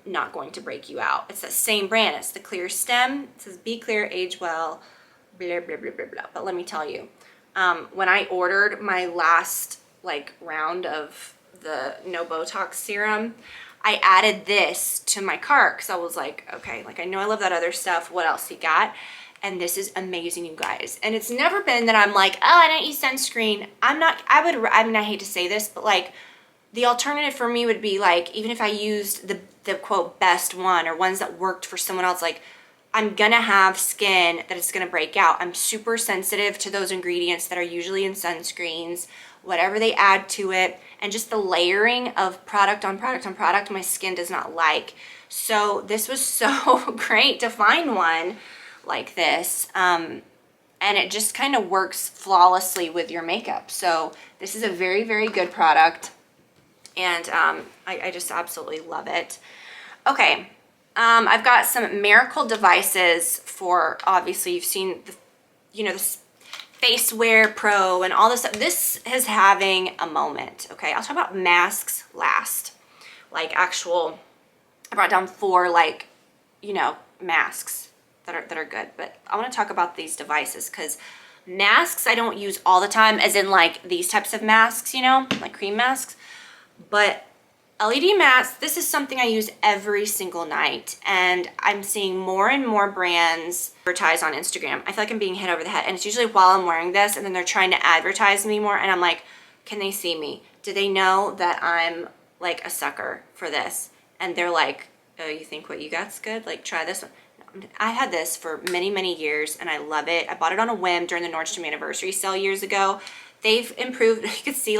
not going to break you out. It's the same brand. It's the Clear Stem. It says be clear, age well, blah, blah, blah, blah, blah. But let me tell you, when I ordered my last round of the no Botox serum, I added this to my cart because I was like, okay, I know I love that other stuff. What else you got? And this is amazing, you guys. And it's never been that I'm like, oh, I don't use sunscreen. I mean, I hate to say this, but the alternative for me would be even if I used the quote best one or ones that worked for someone else, I'm gonna have skin that is gonna break out. I'm super sensitive to those ingredients that are usually in sunscreens, whatever they add to it, and just the layering of product on product on product, my skin does not like. So this was so great to find one like this. And it just kind of works flawlessly with your makeup. So this is a very, very good product. And I just absolutely love it. Okay, I've got some Miracle devices for, obviously you've seen this Face Wear Pro and all this stuff. This is having a moment, okay? I'll talk about masks last. I brought down 4 masks that are good, but I want to talk about these devices because masks I don't use all the time, as in these types of masks, like cream masks. But LED masks, this is something I use every single night, and I'm seeing more and more brands advertise on Instagram. I feel like I'm being hit over the head, and it's usually while I'm wearing this, and then they're trying to advertise me more, and I'm like, can they see me? Do they know that I'm a sucker for this? And they're like, oh, you think what you got's good? Try this one. I had this for many, many years, and I love it. I bought it on a whim during the Nordstrom anniversary sale years ago. They've improved, you could see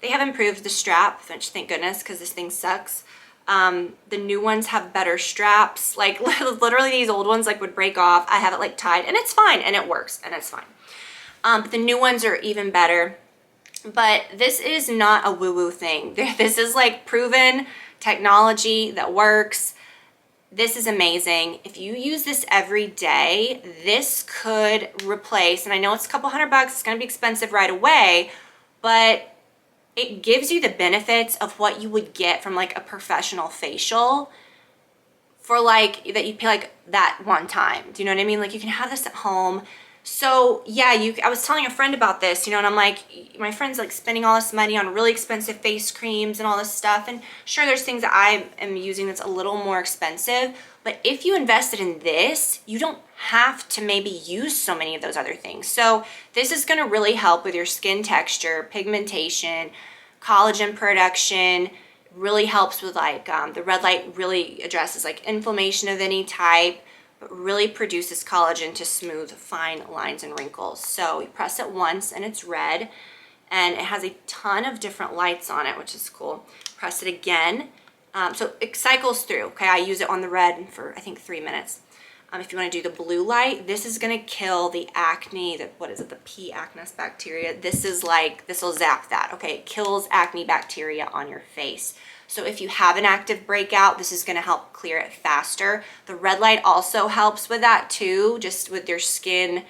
they have improved the strap, which thank goodness, because this thing sucks. The new ones have better straps. Literally these old ones would break off. I have it tied, and it's fine, and it works, and it's fine. But the new ones are even better. But this is not a woo-woo thing. This is proven technology that works. This is amazing. If you use this every day, this could replace, and I know it's a couple $100, it's gonna be expensive right away, but it gives you the benefits of what you would get from a professional facial for that you pay that one time. Do you know what I mean? You can have this at home. So yeah, I was telling a friend about this, and I'm like, my friend's spending all this money on really expensive face creams and all this stuff. And sure, there's things that I am using that's a little more expensive, but if you invested in this, you don't have to maybe use so many of those other things. So this is gonna really help with your skin texture, pigmentation, collagen production, really helps with the red light, really addresses inflammation of any type, but really produces collagen to smooth fine lines and wrinkles. So you press it once and it's red, and it has a ton of different lights on it, which is cool. Press it again. So it cycles through, okay? I use it on the red for I think 3 minutes. If you want to do the blue light, this is going to kill the acne, the P. acnes bacteria. This will zap that, okay? It kills acne bacteria on your face. So if you have an active breakout, this is going to help clear it faster. The red light also helps with that too, just with your skin,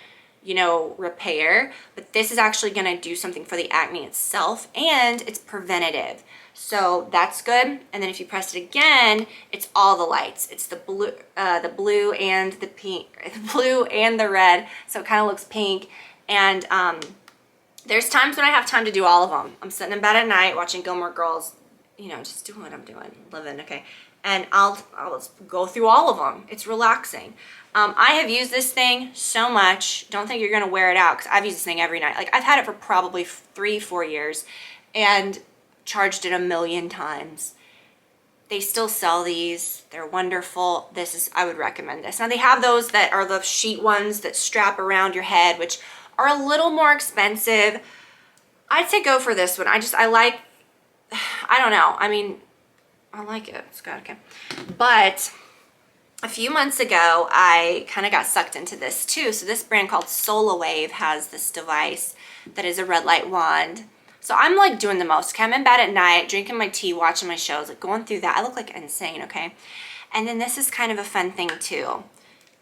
repair. But this is actually going to do something for the acne itself, and it's preventative. So that's good. And then if you press it again, it's all the lights. It's the blue and the pink, the blue and the red. So it kind of looks pink. And there's times when I have time to do all of them. I'm sitting in bed at night watching Gilmore Girls, just doing what I'm doing, living, okay? And I'll go through all of them. It's relaxing. I have used this thing so much. Don't think you're gonna wear it out, because I've used this thing every night. I've had it for probably 3-4 years, and charged it 1,000,000 times. They still sell these. They're wonderful. I would recommend this. Now they have those that are the sheet ones that strap around your head, which are a little more expensive. I'd say go for this one. I like don't know. I mean, I like it. It's good. Okay. But a few months ago, I kind of got sucked into this too. So this brand called SolaWave has this device that is a red light wand. So I'm like doing the most. Okay, I'm in bed at night, drinking my tea, watching my shows, like going through that. I look like insane, okay? And then this is kind of a fun thing too.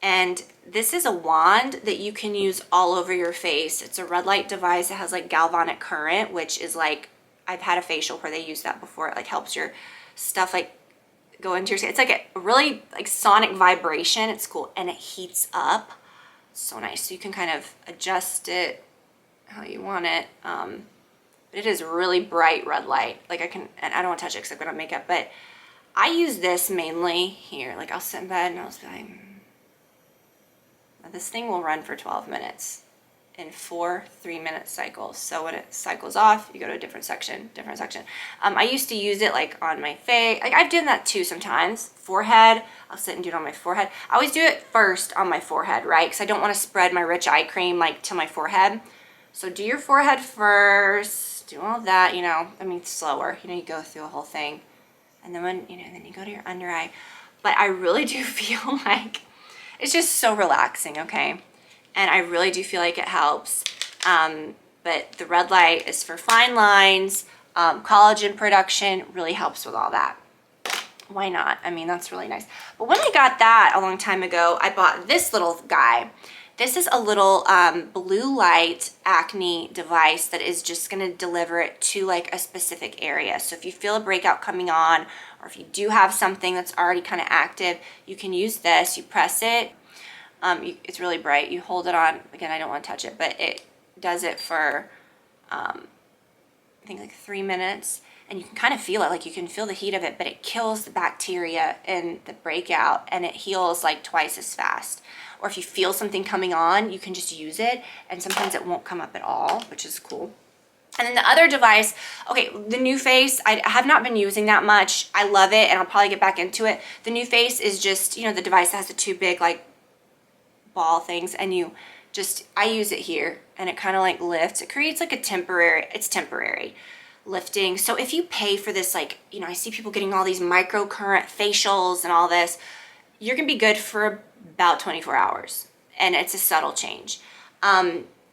And this is a wand that you can use all over your face. It's a red light device. It has like galvanic current, which is like, I've had a facial where they use that before. It like helps your stuff like go into your skin. It's like a really like sonic vibration. It's cool. And it heats up. So nice. So you can kind of adjust it how you want it. It is really bright red light. Like I can, and I don't want to touch it because I've got on makeup, but I use this mainly here. Like I'll sit in bed and I'll just be like, this thing will run for 12 minutes in 4 3-minute cycles. So when it cycles off, you go to a different section, different section. I used to use it like on my face. Like I've done that too sometimes. Forehead, I'll sit and do it on my forehead. I always do it first on my forehead, right? Because I don't want to spread my rich eye cream like to my forehead. So do your forehead first, do all that, you know, I mean slower, you know, you go through a whole thing. And then when, you know, then you go to your under eye. But I really do feel like it's just so relaxing, okay? And I really do feel like it helps. But the red light is for fine lines, collagen production, really helps with all that. Why not? I mean, that's really nice. But when I got that a long time ago, I bought this little guy. This is a little blue light acne device that is just gonna deliver it to like a specific area. So if you feel a breakout coming on, or if you do have something that's already kind of active, you can use this. You press it. It's really bright. You hold it on. Again, I don't want to touch it, but it does it for, I think like 3 minutes. And you can kind of feel it. Like you can feel the heat of it, but it kills the bacteria in the breakout and it heals like twice as fast. Or if you feel something coming on, you can just use it. And sometimes it won't come up at all, which is cool. And then the other device, okay, the New Face, I have not been using that much. I love it, and I'll probably get back into it. The New Face is just, you know, the device that has the two big, like, ball things, and you just, I use it here, and it kind of, like, lifts. It creates, like, it's temporary lifting. So if you pay for this, like, you know, I see people getting all these microcurrent facials and all this, you're going to be good for about 24 hours, and it's a subtle change.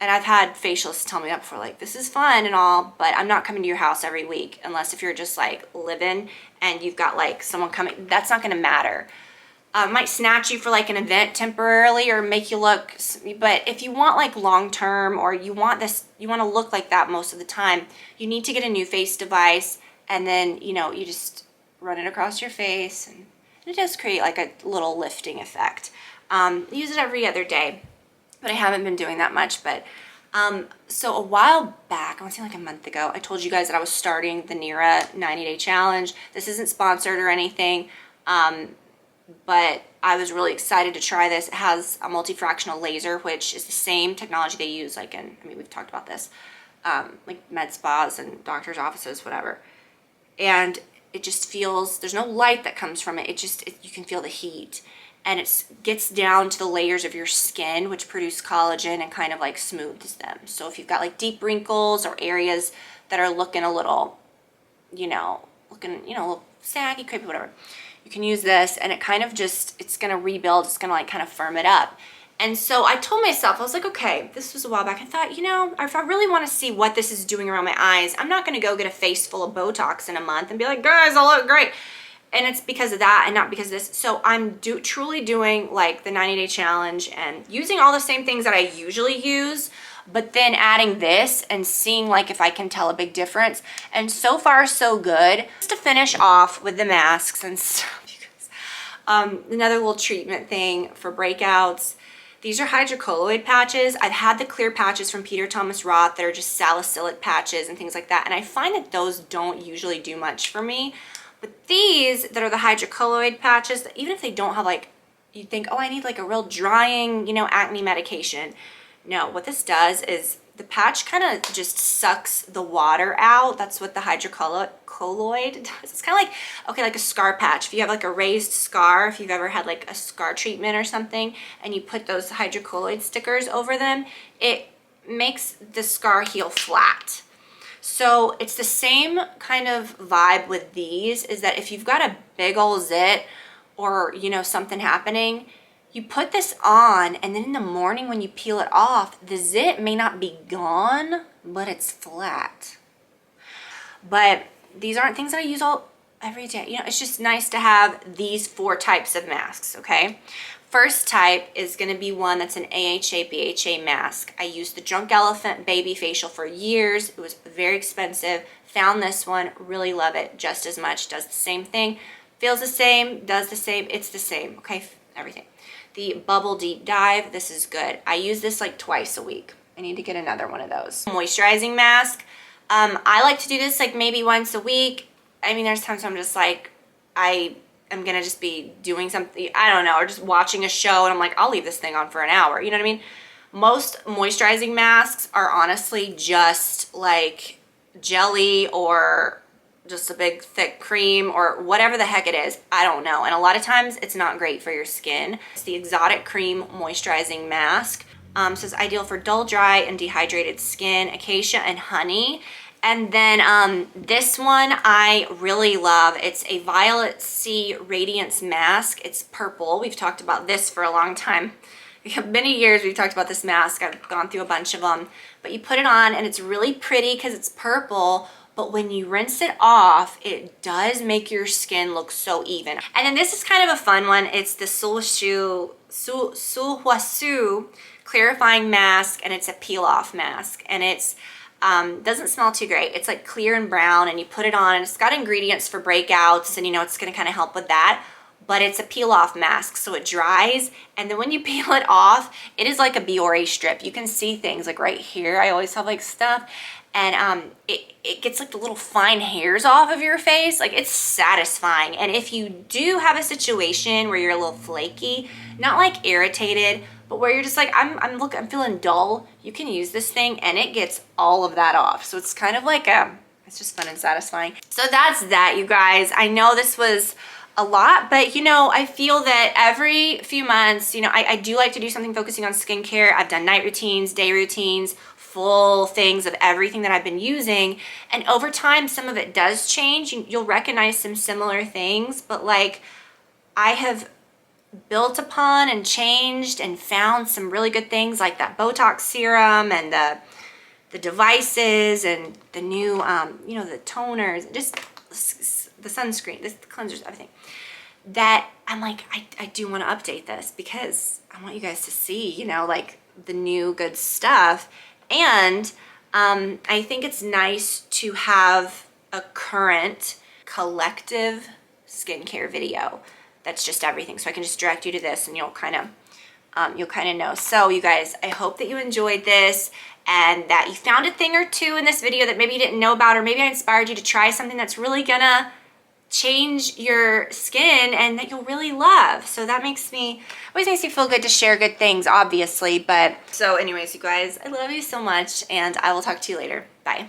And I've had facialists tell me that before, like, this is fun and all, but I'm not coming to your house every week unless if you're just like living and you've got like someone coming. That's not going to matter. Might snatch you for like an event temporarily or make you look, but if you want like long term or you want this, you want to look like that most of the time, you need to get a New Face device, and then, you know, you just run it across your face, and it does create like a little lifting effect. Use it every other day. But I haven't been doing that much. But so a while back, I want to say like a month ago, I told you guys that I was starting the Nira 90-day challenge. This isn't sponsored or anything, but I was really excited to try this. It has a multifractional laser, which is the same technology they use like in, I mean, we've talked about this, like med spas and doctors' offices, whatever. And it just feels, there's no light that comes from it. You can feel the heat. And it gets down to the layers of your skin, which produce collagen and kind of like smooths them. So if you've got like deep wrinkles or areas that are looking a little, you know, a little saggy, crepey, whatever, you can use this, and it kind of just, it's going to rebuild. It's going to like kind of firm it up. And so I told myself, I was like, okay, this was a while back. I thought, you know, if I really want to see what this is doing around my eyes, I'm not going to go get a face full of Botox in a month and be like, guys, I look great. And it's because of that and not because of this. So I'm truly doing like the 90-day challenge and using all the same things that I usually use, but then adding this and seeing like if I can tell a big difference. And so far, so good. Just to finish off with the masks and stuff, you guys. Another little treatment thing for breakouts. These are hydrocolloid patches. I've had the clear patches from Peter Thomas Roth that are just salicylic patches and things like that. And I find that those don't usually do much for me. But these that are the hydrocolloid patches, even if they don't have like, you'd think, oh, I need like a real drying, you know, acne medication. No, what this does is the patch kind of just sucks the water out. That's what the hydrocolloid does. It's kind of like, okay, like a scar patch. If you have like a raised scar, if you've ever had like a scar treatment or something, and you put those hydrocolloid stickers over them, it makes the scar heal flat. So it's the same kind of vibe with these, is that if you've got a big old zit or, you know, something happening, you put this on, and then in the morning when you peel it off, the zit may not be gone, but it's flat. But these aren't things that I use every day. You know, it's just nice to have these 4 types of masks, okay? First type is going to be one that's an AHA BHA mask. I used the Drunk Elephant Baby Facial for years. It was very expensive. Found this one, really love it just as much. Does the same thing, feels the same, does the same, it's the same, okay? Everything. The Bubble Deep Dive, this is good. I use this like twice a week. I need to get another one of those. Moisturizing mask. I like to do this like maybe once a week. I mean, there's times I'm just like, I'm gonna just be doing something, I don't know, or just watching a show and I'm like, I'll leave this thing on for an hour. You know what I mean? Most moisturizing masks are honestly just like jelly or just a big thick cream or whatever the heck it is. I don't know. And a lot of times it's not great for your skin. It's the Exotic Cream Moisturizing Mask. So it's ideal for dull, dry, and dehydrated skin, acacia and honey. And then this one I really love. It's a Violet Sea Radiance Mask. It's purple. We've talked about this for a long time. Many years we've talked about this mask. I've gone through a bunch of them. But you put it on and it's really pretty because it's purple. But when you rinse it off, it does make your skin look so even. And then this is kind of a fun one. It's the Sulhuasu Clarifying Mask, and it's a peel-off mask. And it's doesn't smell too great. It's like clear and brown, and you put it on, and it's got ingredients for breakouts, and you know it's gonna kind of help with that. But it's a peel-off mask, so it dries, and then when you peel it off, it is like a Biore strip. You can see things like right here. I always have like stuff, and it gets like the little fine hairs off of your face. Like, it's satisfying. And if you do have a situation where you're a little flaky, not like irritated, but where you're just like, I'm feeling dull, you can use this thing and it gets all of that off. So it's kind of like it's just fun and satisfying. So that's that, you guys. I know this was a lot, but you know, I feel that every few months, you know, I do like to do something focusing on skincare. I've done night routines, day routines, full things of everything that I've been using. And over time, some of it does change. You'll recognize some similar things, but like I have built upon and changed and found some really good things like that Botox serum and the devices and the new, you know, the toners, just the sunscreen, the cleansers, everything. That I'm like, I do want to update this because I want you guys to see, you know, like the new good stuff. And I think it's nice to have a current collective skincare video that's just everything. So I can just direct you to this and you'll kind of know. So you guys, I hope that you enjoyed this and that you found a thing or two in this video that maybe you didn't know about, or maybe I inspired you to try something that's really gonna change your skin and that you'll really love. So that always makes me feel good to share good things, obviously. But so anyways, you guys, I love you so much and I will talk to you later. Bye.